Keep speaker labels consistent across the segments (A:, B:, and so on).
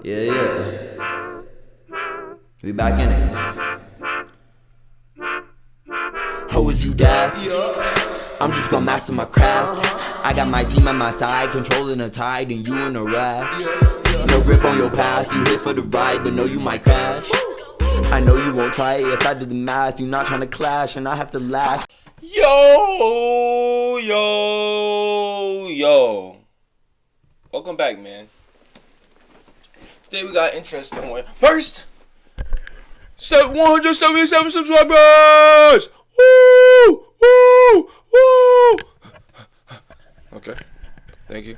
A: Yeah. We back in it. Ho, is you daft? I'm just gonna master my craft. I got my team on my side, controlling the tide, and you in a raft. No grip on your path, you hit for the ride, but know you might crash. I know you won't try it, yes I did the math. You're not trying to clash, and I have to laugh.
B: Yo. Welcome back, man. Today we got interesting one. First, 177 subscribers! Woo! Okay. Thank you.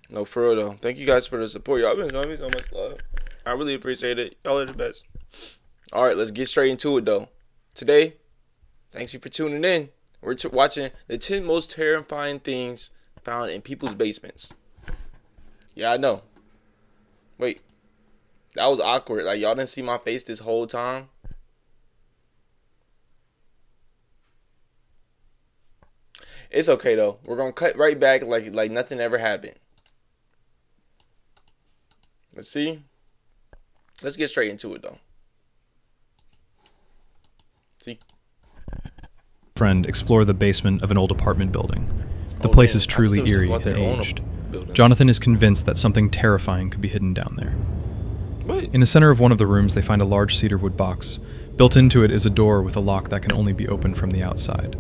B: No, for real though. Thank you guys for the support. Y'all been showing me so much love. I really appreciate it. Y'all are the best. Alright, let's get straight into it though. Today, thanks you for tuning in. We're watching the 10 most terrifying things found in people's basements. Yeah, I know. Wait. That was awkward. Like, y'all didn't see my face this whole time? It's okay, though. We're going to cut right back like nothing ever happened. Let's see. Let's get straight into it, though. See?
C: Friend explore the basement of an old apartment building. The place is truly eerie and aged. Jonathan is convinced that something terrifying could be hidden down there.
B: What?
C: In the center of one of the rooms, they find a large cedar wood box. Built into it is a door with a lock that can only be opened from the outside.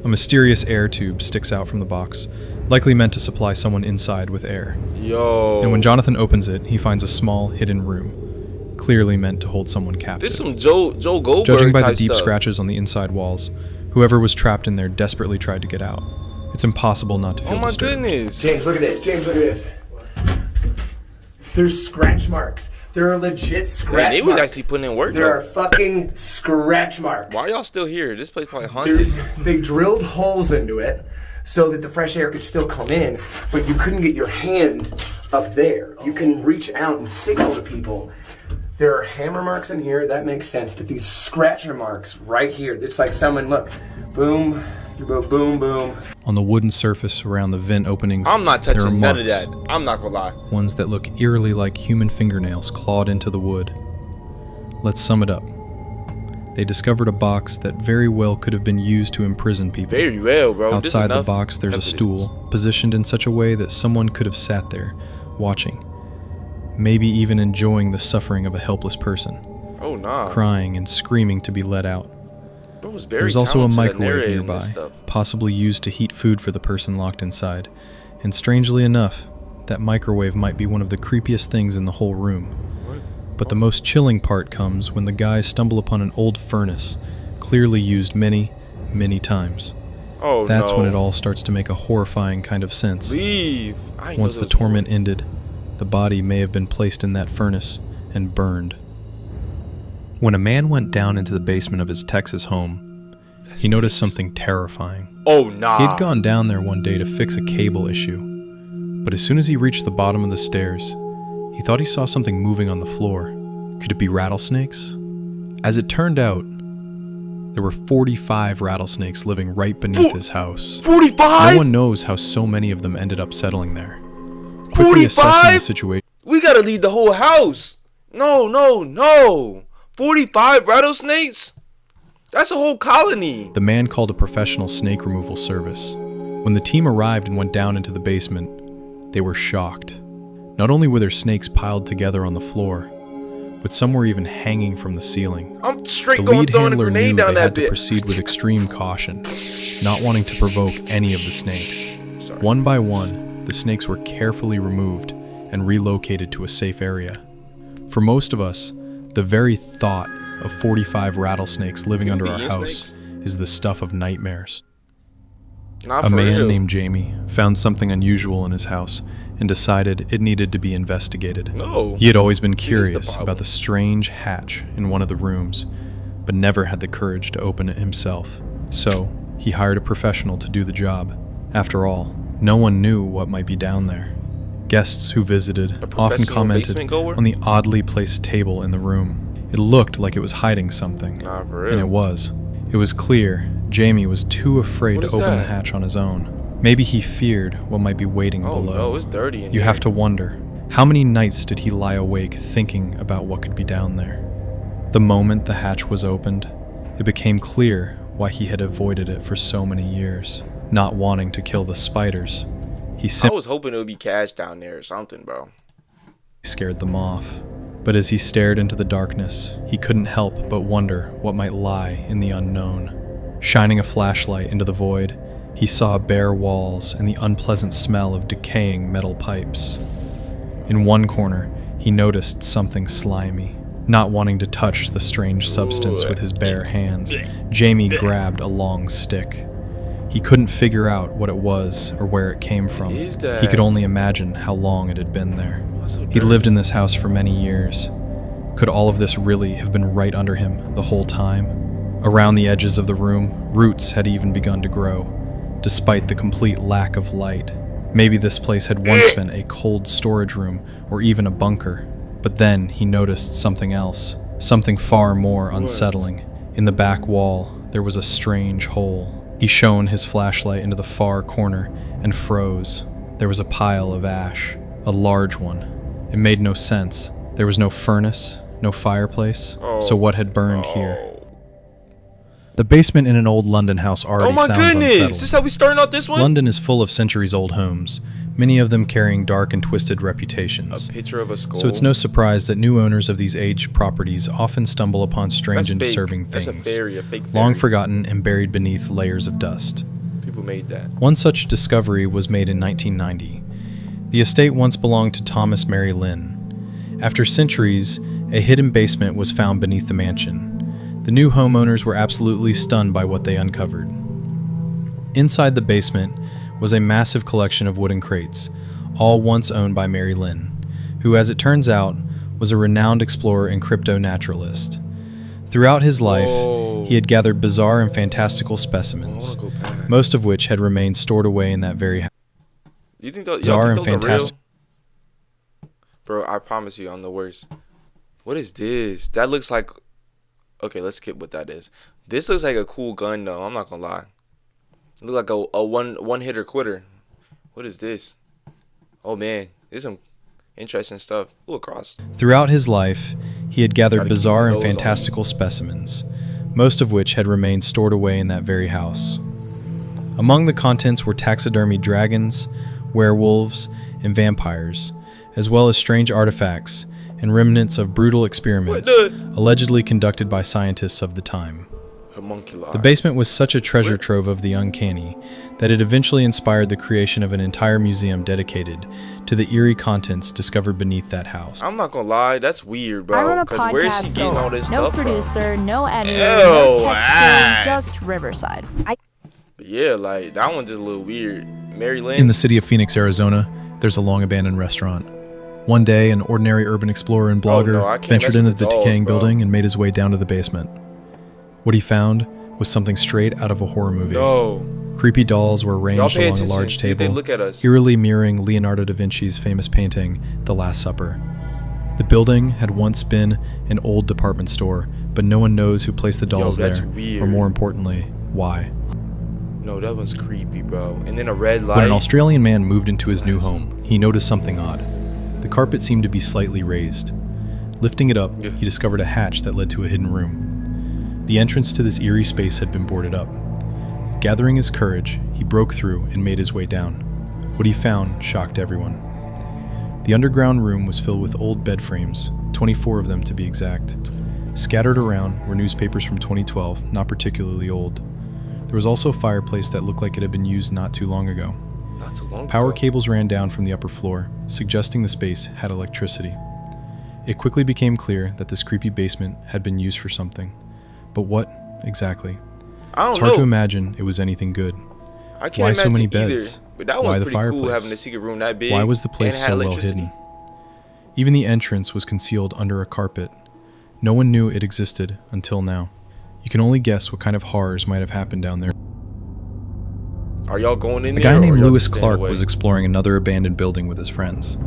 C: A mysterious air tube sticks out from the box, likely meant to supply someone inside with air.
B: Yo.
C: And when Jonathan opens it, he finds a small, hidden room, clearly meant to hold someone captive.
B: This is some Joe Goldberg
C: Judging by the
B: type
C: deep
B: stuff.
C: scratches on the inside walls, whoever was trapped in there desperately tried to get out. It's impossible not to feel
B: Oh my
C: disturbed.
B: goodness.
D: James, look at this. There's scratch marks. There are legit scratch
B: They
D: marks.
B: was actually putting in work,
D: There are
B: though.
D: fucking scratch marks.
B: Why are y'all still here? This place probably haunted.
D: They drilled holes into it so that the fresh air could still come in, but you couldn't get your hand up there. You can reach out and signal to people. There are hammer marks in here, that makes sense, but these scratcher marks right here, it's like someone, look, boom, boom, boom.
C: On the wooden surface around the vent openings,
B: I'm not
C: there are
B: touching none of
C: marks,
B: that. I'm not gonna lie.
C: ones that look eerily like human fingernails clawed into the wood. Let's sum it up. They discovered a box that very well could have been used to imprison people.
B: Very well, bro. This
C: Outside the
B: enough
C: box, there's a
B: evidence.
C: stool, positioned in such a way that someone could have sat there, watching, maybe even enjoying the suffering of a helpless person,
B: Oh, nah.
C: crying and screaming to be let out.
B: Bro was very
C: There's also a
B: talented at
C: microwave
B: narrating
C: nearby,
B: this stuff.
C: possibly used to heat food for the person locked inside. And strangely enough, that microwave might be one of the creepiest things in the whole room.
B: What?
C: But the most chilling part comes when the guys stumble upon an old furnace, clearly used many, many times.
B: Oh,
C: That's
B: no.
C: when it all starts to make a horrifying kind of sense.
B: Leave. I didn't
C: Once
B: know
C: the
B: there was
C: torment ended, the body may have been placed in that furnace and burned. When a man went down into the basement of his Texas home, he noticed something terrifying.
B: Oh, nah.
C: He had gone down there one day to fix a cable issue, but as soon as he reached the bottom of the stairs, he thought he saw something moving on the floor. Could it be rattlesnakes? As it turned out, there were 45 rattlesnakes living right beneath his house.
B: 45?
C: No one knows how so many of them ended up settling there. Quickly assessing the
B: 45?
C: situation,
B: We gotta leave the whole house. No. 45 rattlesnakes? That's a whole colony.
C: the man called a professional snake removal service. When the team arrived and went down into the basement, they were shocked. Not only were there snakes piled together on the floor, but some were even hanging from the ceiling.
B: I'm straight
C: The
B: going
C: lead
B: throwing a
C: handler knew
B: grenade down
C: they
B: that
C: had to
B: bit.
C: proceed with extreme caution, not wanting to provoke any of the snakes.
B: Sorry.
C: One by one, the snakes were carefully removed and relocated to a safe area. For most of us, the very thought of 45 rattlesnakes living
B: Can
C: under
B: we
C: our
B: be in
C: house
B: snakes?
C: is the stuff of nightmares.
B: Not
C: A
B: for
C: man
B: real.
C: named Jamie found something unusual in his house and decided it needed to be investigated.
B: No.
C: He had always been
B: Here's the
C: curious
B: problem.
C: about the strange hatch in one of the rooms, but never had the courage to open it himself. So, he hired a professional to do the job. After all, no one knew what might be down there. Guests who visited
B: A
C: often
B: professional
C: commented
B: basement goer?
C: on the oddly placed table in the room. It looked like it was hiding something,
B: Nah, for real.
C: and it was. It was clear Jamie was too afraid
B: What
C: to
B: is
C: open the
B: that?
C: hatch on his own. Maybe he feared what might be waiting
B: Oh
C: below.
B: no, it's dirty in
C: You
B: here.
C: have to wonder, How many nights did he lie awake thinking about what could be down there? The moment the hatch was opened, it became clear why he had avoided it for so many years. Not wanting to kill the spiders,
B: I was hoping it would be cash down there or something, bro.
C: scared them off. But as he stared into the darkness, he couldn't help but wonder what might lie in the unknown. Shining a flashlight into the void, he saw bare walls and the unpleasant smell of decaying metal pipes. In one corner, he noticed something slimy. Not wanting to touch the strange substance with his bare hands, Jamie grabbed a long stick. He couldn't figure out what it was or where it came from. He could only imagine how long it had been there. He'd lived in this house for many years. Could all of this really have been right under him the whole time? Around the edges of the room, roots had even begun to grow, despite the complete lack of light. Maybe this place had once been a cold storage room or even a bunker. But then he noticed something else, something far more unsettling. In the back wall, there was a strange hole. He shone his flashlight into the far corner and froze. There was a pile of ash, a large one. It made no sense. There was no furnace, no fireplace. So what had burned here? The basement in an old London house already sounds unsettling.
B: Oh my goodness! Is this how we starting out this one?
C: London is full of centuries-old homes, many of them carrying dark and twisted reputations.
B: A picture of a skull.
C: So it's no surprise that new owners of these aged properties often stumble upon strange and disturbing things,
B: That's a fairy, fake fairy.
C: long forgotten and buried beneath layers of dust.
B: People made that.
C: One such discovery was made in 1990. The estate once belonged to Thomas Mary Lynn. After centuries, a hidden basement was found beneath the mansion. The new homeowners were absolutely stunned by what they uncovered. Inside the basement was a massive collection of wooden crates, all once owned by Mary Lynn, who, as it turns out, was a renowned explorer and crypto-naturalist. Throughout his life, he had gathered bizarre and fantastical specimens, most of which had remained stored away in that very house.
B: You think those,
C: Bizarre
B: think
C: and
B: those are real?
C: fantastic.
B: Bro, I promise you, I'm the worst. What is this? That looks like... Okay, let's skip what that is. This looks like a cool gun, though. I'm not gonna lie. It looks like a one-hitter quitter. What is this? Oh, man. There's some interesting stuff. Ooh, a cross.
C: Throughout his life, he had gathered bizarre and fantastical specimens, most of which had remained stored away in that very house. Among the contents were taxidermy dragons, werewolves, and vampires, as well as strange artifacts and remnants of brutal experiments allegedly conducted by scientists of the time.
B: Homunculi.
C: The basement was such a treasure trove of the uncanny that it eventually inspired the creation of an entire museum dedicated to the eerie contents discovered beneath that house.
B: I'm not gonna lie, that's weird,
E: I run
B: bro.
E: a
B: Because where is
E: podcast
B: he getting all this
E: no
B: stuff
E: producer, no editor,
B: Ew,
E: no text
B: ah.
E: team, just Riverside.
B: from? But yeah, like, that one's just a little weird. Mary Lynn?
C: In the city of Phoenix, Arizona, there's a long-abandoned restaurant. One day, an ordinary urban explorer and blogger
B: I can't
C: ventured
B: mess
C: into
B: with
C: the
B: the dolls,
C: decaying
B: bro.
C: building and made his way down to the basement. What he found was something straight out of a horror movie.
B: No.
C: Creepy dolls were
B: Y'all
C: arranged
B: pay
C: along a
B: attention.
C: large
B: See if they
C: table,
B: look at us.
C: eerily mirroring Leonardo da Vinci's famous painting, The Last Supper. The building had once been an old department store, but no one knows who placed the dolls
B: that's
C: there, or
B: weird.
C: more importantly, why.
B: No, that one's creepy, bro. And then a red light.
C: When an Australian man moved into his new home, he noticed something odd. The carpet seemed to be slightly raised. Lifting it up, he discovered a hatch that led to a hidden room. The entrance to this eerie space had been boarded up. Gathering his courage, he broke through and made his way down. What he found shocked everyone. The underground room was filled with old bed frames, 24 of them to be exact. Scattered around were newspapers from 2012, not particularly old. There was also a fireplace that looked like it had been used not too long ago.
B: Not too long
C: Power
B: ago.
C: cables ran down from the upper floor, suggesting the space had electricity. It quickly became clear that this creepy basement had been used for something. But what, exactly?
B: I don't
C: It's hard
B: know.
C: to imagine it was anything good.
B: I can't
C: Why
B: imagine
C: so many
B: either.
C: beds?
B: But that
C: Why
B: one's
C: the
B: pretty cool
C: fireplace?
B: having a secret room that big.
C: Why was the place
B: and had
C: so well
B: electricity.
C: hidden? Even the entrance was concealed under a carpet. No one knew it existed until now. You can only guess what kind of horrors might have happened down there.
B: Are y'all going in
C: A
B: there?
C: guy
B: or
C: named
B: y'all
C: Lewis
B: just staying
C: Clark
B: away?
C: was exploring another abandoned building with his friends.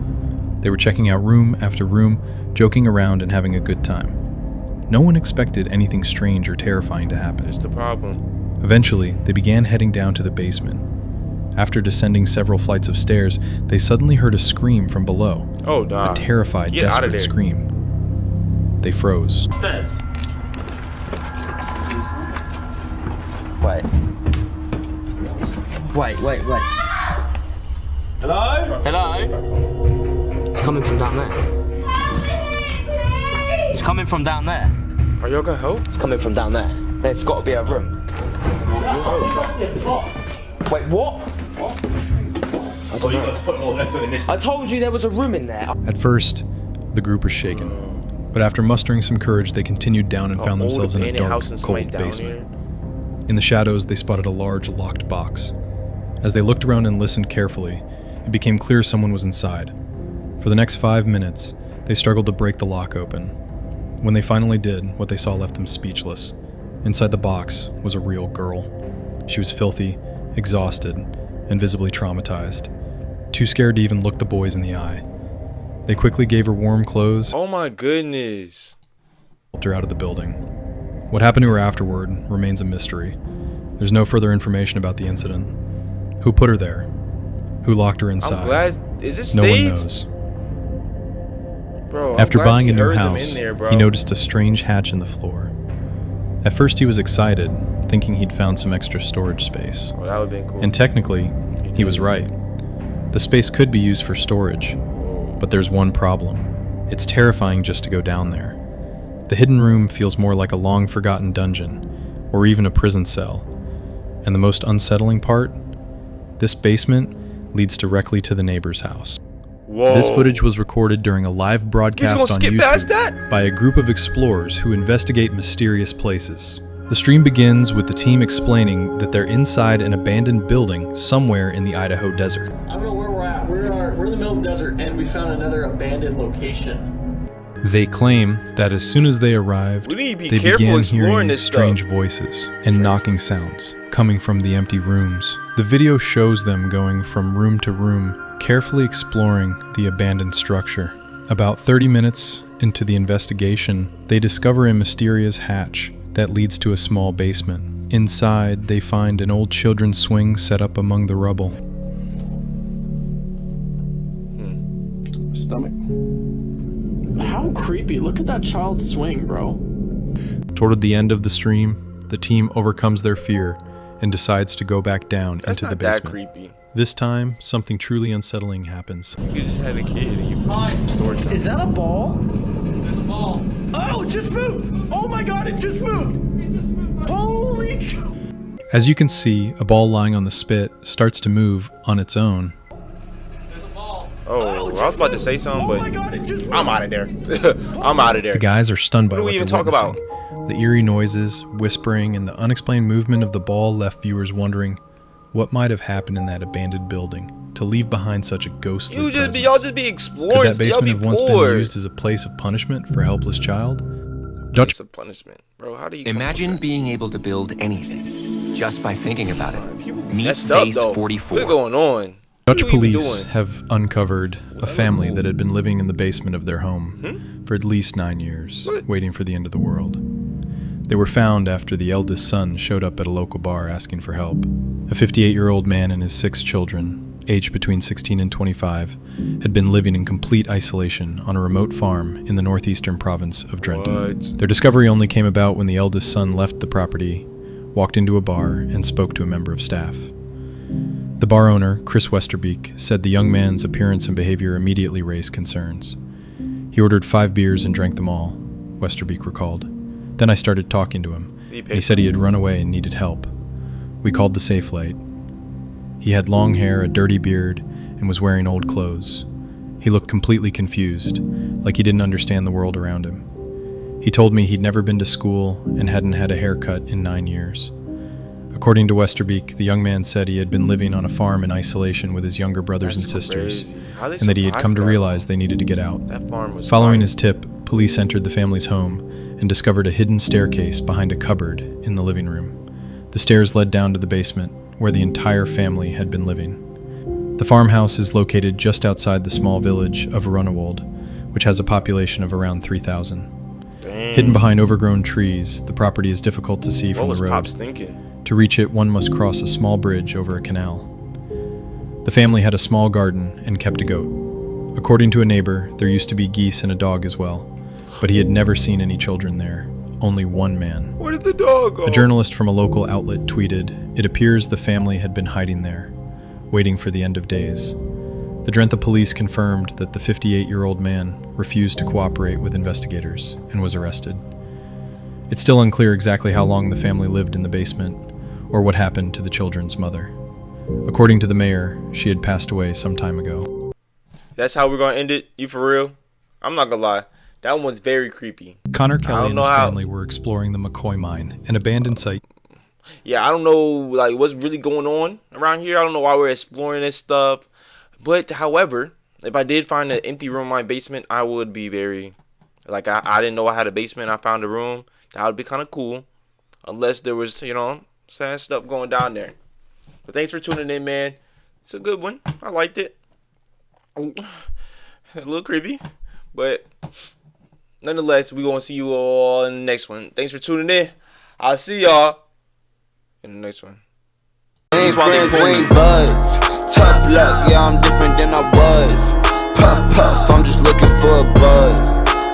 C: They were checking out room after room, joking around and having a good time. No one expected anything strange or terrifying to happen.
B: That's the problem.
C: Eventually, they began heading down to the basement. After descending several flights of stairs, they suddenly heard a scream from below.
B: Oh, nah.
C: A terrified,
B: Get out of
C: desperate
B: there.
C: scream. They froze.
F: Wait. Hello? It's coming from down there. It's coming from down there.
B: Are y'all gonna help?
F: It's coming from down there. There's got to be a room. Wait, what? I told you there was a room in there.
C: At first, the group was shaken. But after mustering some courage, they continued down and found themselves in a dark, cold basement. In the shadows, they spotted a large, locked box. As they looked around and listened carefully, it became clear someone was inside. For the next 5 minutes, they struggled to break the lock open. When they finally did, what they saw left them speechless. Inside the box was a real girl. She was filthy, exhausted, and visibly traumatized. Too scared to even look the boys in the eye. They quickly gave her warm clothes,
B: Oh my goodness.
C: helped her out of the building. What happened to her afterward remains a mystery. There's no further information about the incident. Who put her there? Who locked her inside?
B: I'm glad. Is this
C: No one
B: staged?
C: knows.
B: Bro, I'm
C: After
B: glad
C: buying
B: she
C: a new
B: heard them
C: house,
B: in there, bro.
C: he noticed a strange hatch in the floor. At first he was excited, thinking he'd found some extra storage space.
B: Oh, that would've been cool.
C: And technically, he was right. The space could be used for storage, but there's one problem. It's terrifying just to go down there. The hidden room feels more like a long-forgotten dungeon, or even a prison cell. And the most unsettling part? This basement leads directly to the neighbor's house.
B: Whoa.
C: This footage was recorded during a live broadcast
B: gonna
C: on
B: skip past
C: YouTube
B: that?
C: by a group of explorers who investigate mysterious places. The stream begins with the team explaining that they're inside an abandoned building somewhere in the Idaho desert.
G: I don't know where we're at. We're in the middle of the desert and we found another abandoned location.
C: They claim that as soon as they arrived,
B: We need to be
C: they
B: careful
C: began
B: exploring
C: hearing
B: this stuff.
C: strange voices and knocking sounds coming from the empty rooms. The video shows them going from room to room, carefully exploring the abandoned structure. About 30 minutes into the investigation, they discover a mysterious hatch that leads to a small basement. Inside, they find an old children's swing set up among the rubble.
D: Stomach.
G: How creepy. Look at that child's swing, bro.
C: Toward the end of the stream, the team overcomes their fear and decides to go back down
B: That's
C: into the
B: not that
C: basement.
B: creepy.
C: This time, something truly unsettling happens.
B: You could just have a kid and you storage time.
G: Is that a ball? There's a ball. Oh, it just moved. Oh my god, it just moved. Holy cow.
C: As you can see, a ball lying on the spit starts to move on its own.
B: Oh, I was about to say something,
G: Oh my
B: but
G: god, it just moved.
B: I'm out of there. I'm out of there.
C: The guys are stunned by
B: What do we
C: what
B: even
C: they're
B: talk about?
C: witnessing. The eerie noises, whispering, and the unexplained movement of the ball left viewers wondering what might have happened in that abandoned building to leave behind such a ghostly presence.
B: Y'all just be
C: Could
B: exploring.
C: that basement
B: y'all be
C: have once been
B: bored.
C: used as a place of punishment for a helpless child?
B: It's a punishment, bro. How do you
H: Imagine being able to build anything just by thinking about it. Meet
B: messed up
H: Base
B: though?
H: 44.
B: What's going on?
C: Dutch
B: What are we even
C: police
B: doing?
C: have uncovered a family that had been living in the basement of their home for at least 9 years, waiting for the end of the world. They were found after the eldest son showed up at a local bar asking for help. A 58-year-old man and his 6 children, aged between 16 and 25, had been living in complete isolation on a remote farm in the northeastern province of Drenthe.
B: What?
C: Their discovery only came about when the eldest son left the property, walked into a bar, and spoke to a member of staff. The bar owner, Chris Westerbeek, said the young man's appearance and behavior immediately raised concerns. He ordered 5 beers and drank them all, Westerbeek recalled. Then I started talking to him, and he said he had run away and needed help. We called the safe light. He had long hair, a dirty beard, and was wearing old clothes. He looked completely confused, like he didn't understand the world around him. He told me he'd never been to school and hadn't had a haircut in 9 years. According to Westerbeek, the young man said he had been living on a farm in isolation with his younger brothers and sisters, and that he had come to realize they needed to get out.
B: That farm was
C: Following
B: fire.
C: his tip, police entered the family's home and discovered a hidden staircase behind a cupboard in the living room. The stairs led down to the basement, where the entire family had been living. The farmhouse is located just outside the small village of Runewald, which has a population of around 3,000.
B: Dang.
C: Hidden behind overgrown trees, the property is difficult to see
B: What
C: from
B: was
C: the road.
B: Pops thinking?
C: To reach it, one must cross a small bridge over a canal. The family had a small garden and kept a goat. According to a neighbor, there used to be geese and a dog as well, but he had never seen any children there, only one man.
B: Where did the dog go?
C: A journalist from a local outlet tweeted, "It appears the family had been hiding there, waiting for the end of days." The Drenthe police confirmed that the 58-year-old man refused to cooperate with investigators and was arrested. It's still unclear exactly how long the family lived in the basement or what happened to the children's mother. According to the mayor, she had passed away some time ago.
B: That's how we're going to end it? You for real? I'm not going to lie. That one was very creepy.
C: Connor Kelly and his family were exploring the McCoy mine, an abandoned site.
B: Yeah, I don't know like what's really going on around here. I don't know why we're exploring this stuff. But, however, if I did find an empty room in my basement, I would be very, like, I didn't know I had a basement. I found a room. That would be kind of cool. Unless there was, you know, sad stuff going down there. But thanks for tuning in, man. It's a good one. I liked it. A little creepy. But, nonetheless, we're going to see you all in the next one. Thanks for tuning in. I'll see y'all in the next one.
A: Ain't friends, we ain't buds. Tough luck, yeah, I'm different than I was. Puff, puff, I'm just looking for a buzz.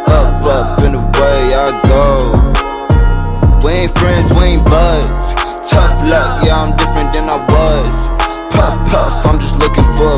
A: Up, up, and away I go. We ain't friends, we ain't buds. Tough luck, yeah, I'm different than I was. Puff, puff, I'm just looking for a